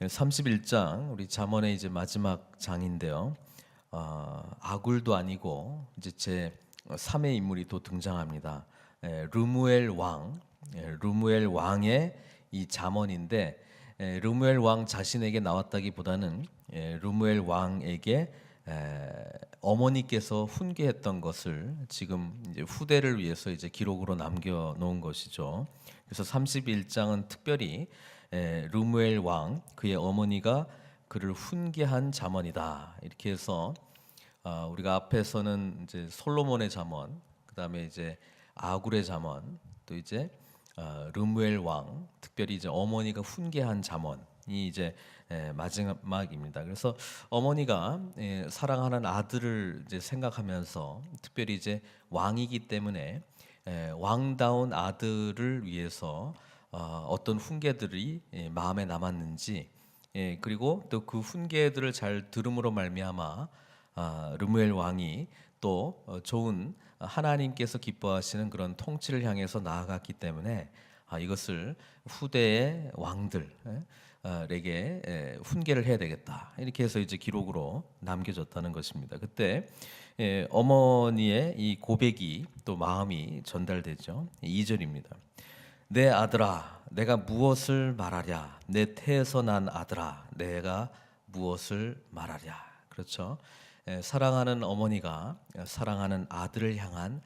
31장 우리 잠언의 이제 마지막 장인데요. 아굴도 아니고 이제 제 3의 인물이 또 등장합니다. 르무엘 왕, 르무엘 왕의 이 잠언인데 르무엘 왕 자신에게 나왔다기보다는 르무엘 왕에게 어머니께서 훈계했던 것을 지금 이제 후대를 위해서 이제 기록으로 남겨 놓은 것이죠. 그래서 31장은 특별히 르무엘 왕 그의 어머니가 그를 훈계한 잠언이다. 이렇게 해서 우리가 앞에서는 이제 솔로몬의 잠언, 그다음에 이제 아굴의 잠언, 또 이제 르무엘 왕, 특별히 이제 어머니가 훈계한 잠언이 이제 마지막입니다. 그래서 어머니가 사랑하는 아들을 이제 생각하면서 특별히 이제 왕이기 때문에 왕다운 아들을 위해서 어떤 훈계들이 마음에 남았는지, 그리고 또 그 훈계들을 잘 들음으로 말미암아 르무엘 왕이 또 좋은 하나님께서 기뻐하시는 그런 통치를 향해서 나아갔기 때문에 이것을 후대의 왕들에게 훈계를 해야 되겠다. 이렇게 해서 이제 기록으로 남겨졌다는 것입니다. 그때 어머니의 이 고백이 또 마음이 전달되죠. 2절입니다. 내 아들아, 내가 무엇을 말하랴? 내 태에서 난 아들아, 내가 무엇을 말하랴? 그렇죠. 사랑하는 어머니가 사랑하는 아들을 향한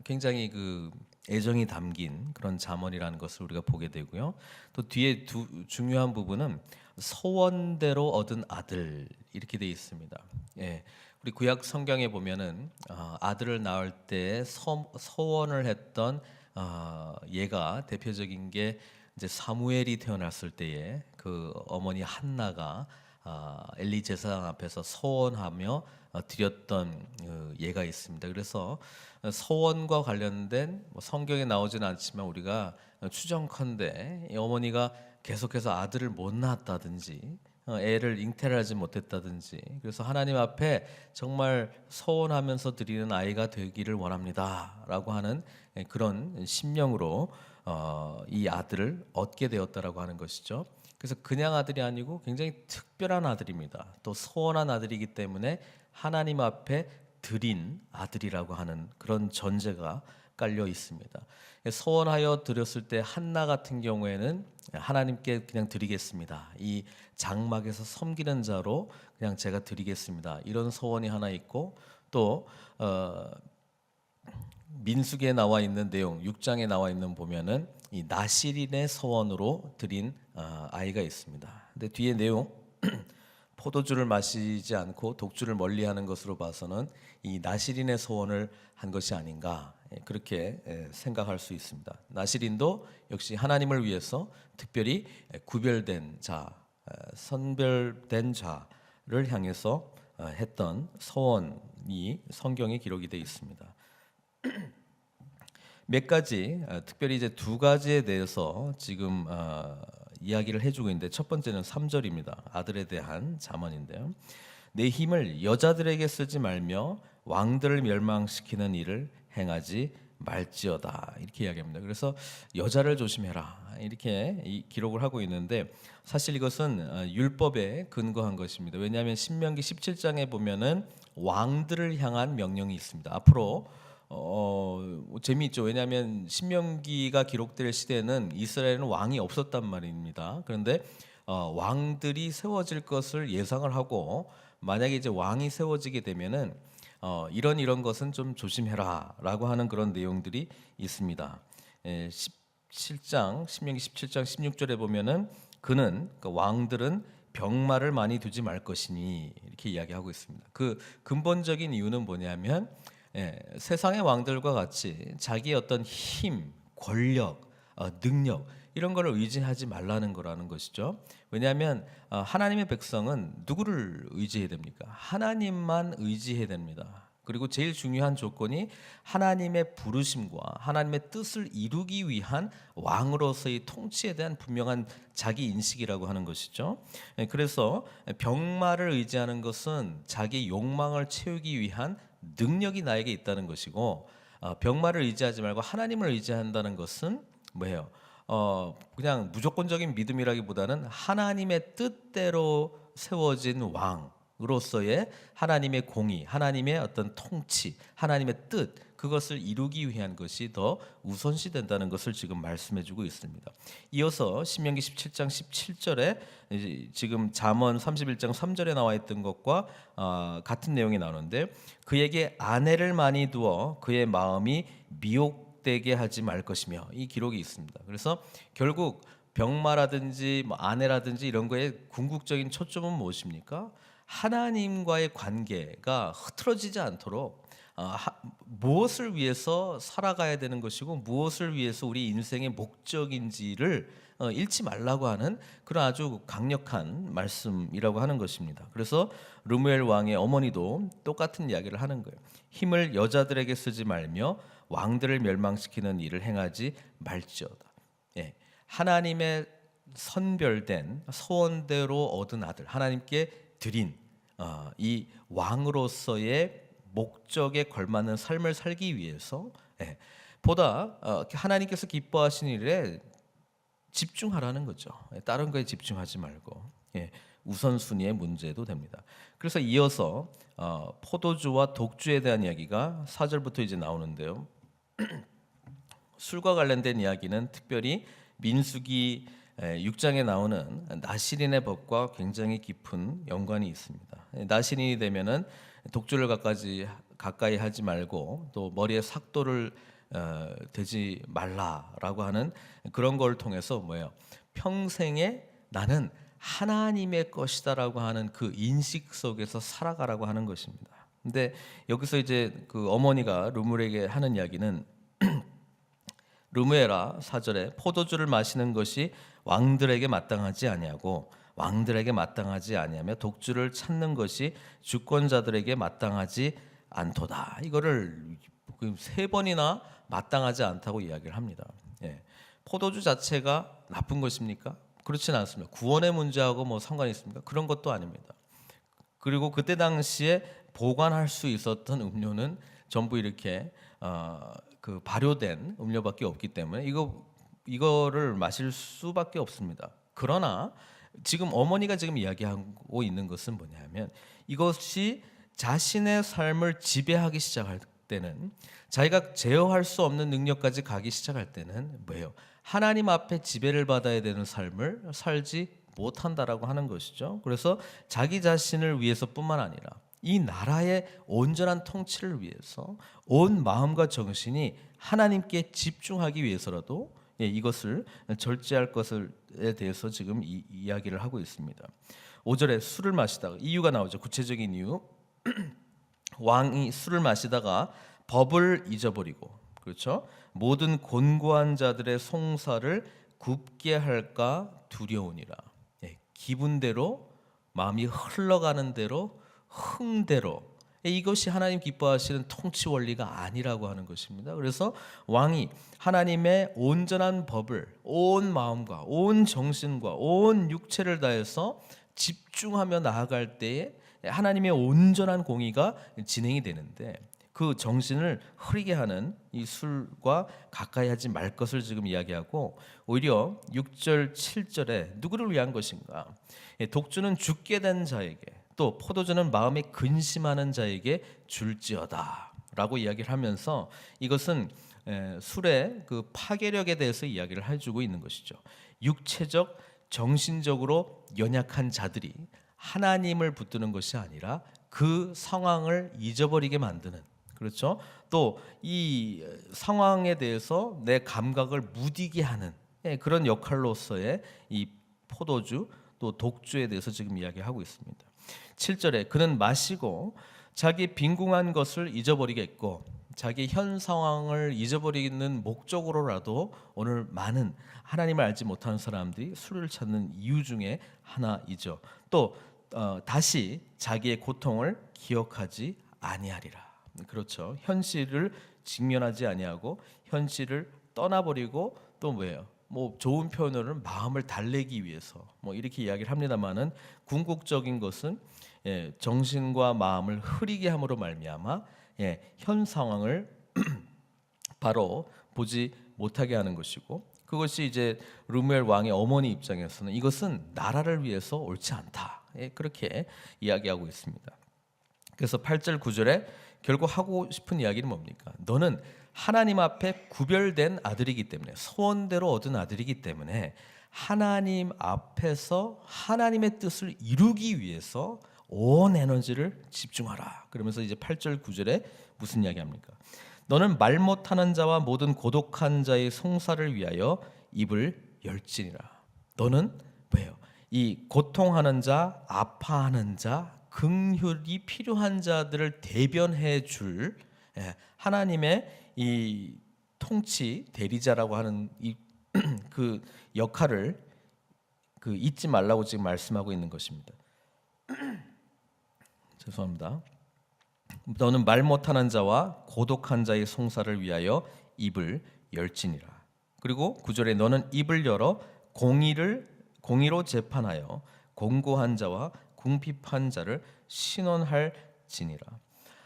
굉장히 그 애정이 담긴 그런 잠언이라는 것을 우리가 보게 되고요. 또 뒤에 중요한 부분은 소원대로 얻은 아들 이렇게 되어 있습니다. 우리 구약 성경에 보면은 아들을 낳을 때 소원을 했던 예가 대표적인 게 이제 사무엘이 태어났을 때에 그 어머니 한나가 엘리 제사장 앞에서 소원하며 드렸던 예가 있습니다. 그래서 소원과 관련된 성경에 나오지는 않지만 우리가 추정컨대 이 어머니가 계속해서 아들을 못 낳았다든지 애를 잉태를 하지 못했다든지, 그래서 하나님 앞에 정말 소원하면서 드리는 아이가 되기를 원합니다라고 하는 그런 심령으로 이 아들을 얻게 되었다라고 하는 것이죠. 그래서 그냥 아들이 아니고 굉장히 특별한 아들입니다. 또 소원한 아들이기 때문에 하나님 앞에 드린 아들이라고 하는 그런 전제가 깔려 있습니다. 소원하여 드렸을 때 한나 같은 경우에는 하나님께 그냥 드리겠습니다. 이 장막에서 섬기는 자로 그냥 제가 드리겠습니다. 이런 소원이 하나 있고, 또 민수기에 나와 있는 내용, 6장에 나와 있는 보면은 이 나실인의 소원으로 드린 아이가 있습니다. 근데 뒤에 내용 포도주를 마시지 않고 독주를 멀리하는 것으로 봐서는 이 나실인의 소원을 한 것이 아닌가, 그렇게 생각할 수 있습니다. 나실인도 역시 하나님을 위해서 특별히 구별된 자, 선별된 자를 향해서 했던 소원이 성경에 기록이 되어 있습니다. 몇 가지, 특별히 이제 두 가지에 대해서 지금 이야기를 해주고 있는데, 첫 번째는 3절입니다. 아들에 대한 잠언인데요. 내 힘을 여자들에게 쓰지 말며 왕들을 멸망시키는 일을 행하지 말지어다, 이렇게 이야기합니다. 그래서 여자를 조심해라, 이렇게 기록을 하고 있는데, 사실 이것은 율법에 근거한 것입니다. 왜냐하면 신명기 17장에 보면은 왕들을 향한 명령이 있습니다. 앞으로 재미있죠. 왜냐하면 신명기가 기록될 시대에는 이스라엘은 왕이 없었단 말입니다. 그런데 왕들이 세워질 것을 예상을 하고, 만약에 이제 왕이 세워지게 되면은 이런 것은 좀 조심해라라고 하는 그런 내용들이 있습니다. 17장 신명기 17장 16절에 보면은 그는, 그러니까 왕들은 병마를 많이 두지 말 것이니, 이렇게 이야기하고 있습니다. 그 근본적인 이유는 뭐냐면 세상의 왕들과 같이 자기의 어떤 힘, 권력, 능력 이런 걸 의지하지 말라는 거라는 것이죠. 왜냐하면 하나님의 백성은 누구를 의지해야 됩니까? 하나님만 의지해야 됩니다. 그리고 제일 중요한 조건이 하나님의 부르심과 하나님의 뜻을 이루기 위한 왕으로서의 통치에 대한 분명한 자기 인식이라고 하는 것이죠. 그래서 병마를 의지하는 것은 자기 욕망을 채우기 위한 능력이 나에게 있다는 것이고, 병마를 의지하지 말고 하나님을 의지한다는 것은 뭐예요? 그냥 무조건적인 믿음이라기보다는 하나님의 뜻대로 세워진 왕으로서의 하나님의 공의, 하나님의 어떤 통치, 하나님의 뜻, 그것을 이루기 위한 것이 더 우선시 된다는 것을 지금 말씀해주고 있습니다. 이어서 신명기 17장 17절에 지금 잠언 31장 3절에 나와 있던 것과 같은 내용이 나오는데, 그에게 아내를 많이 두어 그의 마음이 미혹되게 하지 말 것이며, 이 기록이 있습니다. 그래서 결국 병마라든지 뭐 아내라든지 이런 거에 궁극적인 초점은 무엇입니까? 하나님과의 관계가 흐트러지지 않도록 무엇을 위해서 살아가야 되는 것이고 무엇을 위해서 우리 인생의 목적인지를 잃지 말라고 하는 그런 아주 강력한 말씀이라고 하는 것입니다. 그래서 르무엘 왕의 어머니도 똑같은 이야기를 하는 거예요. 힘을 여자들에게 쓰지 말며 왕들을 멸망시키는 일을 행하지 말지어다. 예, 하나님의 선별된 소원대로 얻은 아들, 하나님께 드린 이 왕으로서의 목적에 걸맞는 삶을 살기 위해서 보다 하나님께서 기뻐하시는 일에 집중하라는 거죠. 다른 거에 집중하지 말고 우선순위의 문제도 됩니다. 그래서 이어서 포도주와 독주에 대한 이야기가 4절부터 이제 나오는데요. 술과 관련된 이야기는 특별히 민수기 6장에 나오는 나실인의 법과 굉장히 깊은 연관이 있습니다. 나실인이 되면은 독주를 가까이 하지 말고 또 머리에 삭도를 대지 말라라고 하는 그런 걸 통해서 뭐예요? 평생에 나는 하나님의 것이다라고 하는 그 인식 속에서 살아가라고 하는 것입니다. 근데 여기서 이제 그 어머니가 르무엘에게 하는 이야기는 르무엘아 4절에 포도주를 마시는 것이 왕들에게 마땅하지 아니하고 왕들에게 마땅하지 아니하며 독주를 찾는 것이 주권자들에게 마땅하지 않도다. 이거를 3번이나 마땅하지 않다고 이야기를 합니다. 포도주 자체가 나쁜 것입니까? 그렇지는 않습니다. 구원의 문제하고 뭐 상관이 있습니까? 그런 것도 아닙니다. 그리고 그때 당시에 보관할 수 있었던 음료는 전부 이렇게 그 발효된 음료밖에 없기 때문에 이거를 마실 수밖에 없습니다. 그러나 지금 어머니가 지금 이야기하고 있는 것은 뭐냐면, 이것이 자신의 삶을 지배하기 시작할 때는, 자기가 제어할 수 없는 능력까지 가기 시작할 때는 뭐예요? 하나님 앞에 지배를 받아야 되는 삶을 살지 못한다라고 하는 것이죠. 그래서 자기 자신을 위해서뿐만 아니라 이 나라의 온전한 통치를 위해서 온 마음과 정신이 하나님께 집중하기 위해서라도 이것을 절제할 것에 대해서 지금 이야기를 하고 있습니다. 5절에 술을 마시다가 이유가 나오죠. 구체적인 이유. 왕이 술을 마시다가 법을 잊어버리고, 그렇죠? 모든 곤고한 자들의 송사를 굽게 할까 두려우니라. 기분대로, 마음이 흘러가는 대로, 흥대로, 이것이 하나님 기뻐하시는 통치 원리가 아니라고 하는 것입니다. 그래서 왕이 하나님의 온전한 법을 온 마음과 온 정신과 온 육체를 다해서 집중하며 나아갈 때에 하나님의 온전한 공의가 진행이 되는데, 그 정신을 흐리게 하는 이 술과 가까이 하지 말 것을 지금 이야기하고, 오히려 6절 7절에 누구를 위한 것인가? 독주는 죽게 된 자에게, 또 포도주는 마음에 근심하는 자에게 줄지어다 라고 이야기를 하면서, 이것은 술의 그 파괴력에 대해서 이야기를 해주고 있는 것이죠. 육체적, 정신적으로 연약한 자들이 하나님을 붙드는 것이 아니라 그 상황을 잊어버리게 만드는, 그렇죠? 또 이 상황에 대해서 내 감각을 무디게 하는 그런 역할로서의 이 포도주 또 독주에 대해서 지금 이야기하고 있습니다. 7절에 그는 마시고 자기 빈궁한 것을 잊어버리겠고, 자기 현 상황을 잊어버리는 목적으로라도 오늘 많은 하나님을 알지 못하는 사람들이 술을 찾는 이유 중에 하나이죠. 또 다시 자기의 고통을 기억하지 아니하리라. 그렇죠. 현실을 직면하지 아니하고 현실을 떠나버리고, 또 뭐예요? 뭐 좋은 표현으로는 마음을 달래기 위해서 뭐 이렇게 이야기를 합니다만은, 궁극적인 것은 정신과 마음을 흐리게 함으로 말미암아 현 상황을 바로 보지 못하게 하는 것이고, 그것이 이제 르무엘 왕의 어머니 입장에서는 이것은 나라를 위해서 옳지 않다. 그렇게 이야기하고 있습니다. 그래서 8절 9절에 결국 하고 싶은 이야기는 뭡니까? 너는 하나님 앞에 구별된 아들이기 때문에, 소원대로 얻은 아들이기 때문에 하나님 앞에서 하나님의 뜻을 이루기 위해서 온 에너지를 집중하라. 그러면서 이제 8절 9절에 무슨 이야기합니까? 너는 말 못하는 자와 모든 고독한 자의 송사를 위하여 입을 열지니라. 너는 왜요? 이 고통하는 자, 아파하는 자, 긍휼이 필요한 자들을 대변해 줄 하나님의 이 통치 대리자라고 하는 이 그 역할을 잊지 말라고 지금 말씀하고 있는 것입니다. 죄송합니다. 너는 말 못하는 자와 고독한 자의 송사를 위하여 입을 열지니라. 그리고 9절에 너는 입을 열어 공의로 재판하여 공고한 자와 궁핍한 자를 신원할지니라.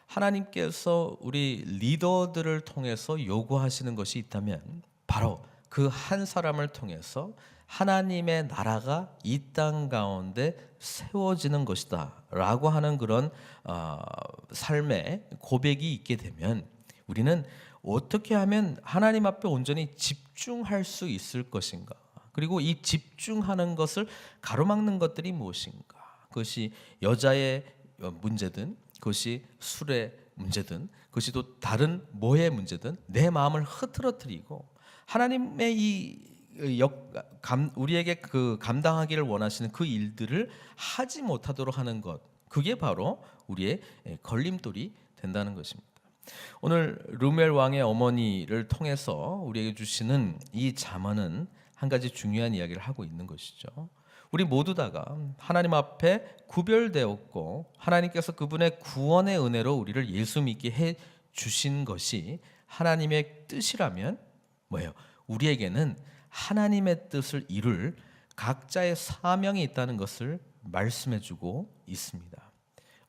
하나님께서 우리 리더들을 통해서 요구하시는 것이 있다면 바로 그 한 사람을 통해서 하나님의 나라가 이 땅 가운데 세워지는 것이다 라고 하는 그런 삶의 고백이 있게 되면 우리는 어떻게 하면 하나님 앞에 온전히 집중할 수 있을 것인가, 그리고 이 집중하는 것을 가로막는 것들이 무엇인가, 그것이 여자의 문제든 그것이 술의 문제든 그것이 또 다른 뭐의 문제든 내 마음을 흐트러뜨리고 하나님의 우리에게 그 감당하기를 원하시는 그 일들을 하지 못하도록 하는 것, 그게 바로 우리의 걸림돌이 된다는 것입니다. 오늘 르무엘 왕의 어머니를 통해서 우리에게 주시는 이 잠언은 한 가지 중요한 이야기를 하고 있는 것이죠. 우리 모두 다가 하나님 앞에 구별되었고 하나님께서 그분의 구원의 은혜로 우리를 예수 믿게 해 주신 것이 하나님의 뜻이라면 뭐예요? 우리에게는 하나님의 뜻을 이룰 각자의 사명이 있다는 것을 말씀해 주고 있습니다.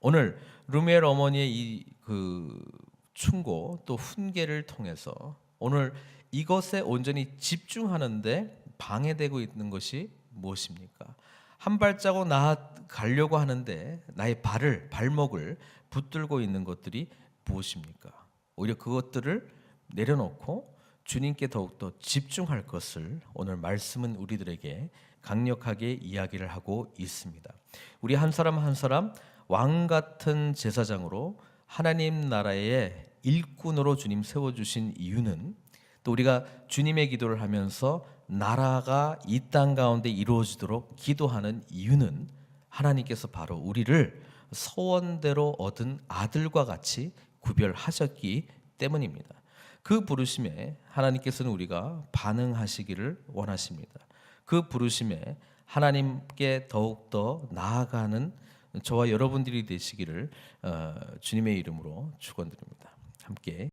오늘 르무엘 어머니의 이 충고 또 훈계를 통해서 오늘 이것에 온전히 집중하는데 방해되고 있는 것이 무엇입니까? 한 발자국 나아가려고 하는데 나의 발목을 붙들고 있는 것들이 무엇입니까? 오히려 그것들을 내려놓고 주님께 더욱더 집중할 것을 오늘 말씀은 우리들에게 강력하게 이야기를 하고 있습니다. 우리 한 사람 한 사람 왕 같은 제사장으로 하나님 나라의 일꾼으로 주님 세워주신 이유는, 또 우리가 주님의 기도를 하면서 나라가 이 땅 가운데 이루어지도록 기도하는 이유는 하나님께서 바로 우리를 소원대로 얻은 아들과 같이 구별하셨기 때문입니다. 그 부르심에 하나님께서는 우리가 반응하시기를 원하십니다. 그 부르심에 하나님께 더욱더 나아가는 저와 여러분들이 되시기를 주님의 이름으로 축원드립니다. 함께